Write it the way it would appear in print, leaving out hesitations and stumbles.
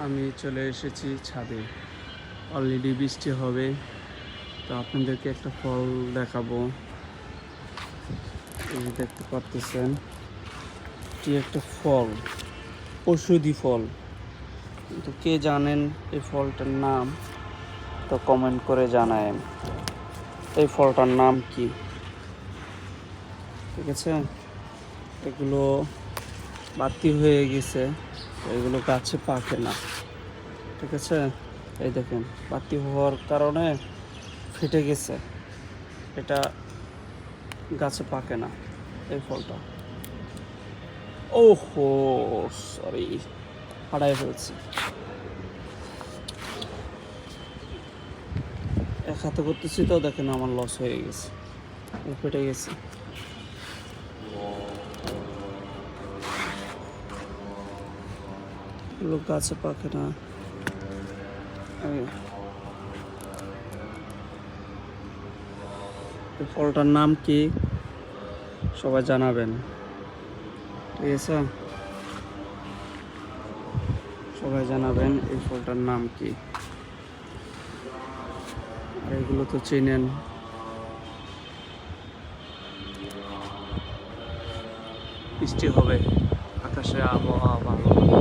আমি চলে এসেছি ছাদে। অলরেডি বৃষ্টি হবে, তো আপনাদেরকে একটা ফল দেখাবো। এই যে দেখতে পারতেছেন, এটি একটা ফল, ঔষধি ফল। কিন্তু কে জানেন এই ফলটার নাম, তো কমেন্ট করে জানায়েন এই ফলটার নাম কি। ঠিক আছে, এগুলো বাতি হয়ে গেছে, এগুলো গাছে পাকে না। ঠিক আছে, এই দেখেন বাতি হওয়ার কারণে ফেটে গেছে, এটা গাছে পাকে না এই ফলটা। ওহো, সরি, হারাই ফেলছি। এক হাতে করতেছি তো দেখেন আমার লস হয়ে গেছে, ফেটে গেছে। এগুলো গাছে পাকে না। এই ফলটার নাম কি সবাই জানাবেন। ঠিক আছে, সবাই জানাবেন এই ফলটার নাম কি। আর এগুলো তো চেনেন। বৃষ্টি হবে, আকাশে আবহাওয়া ভালো।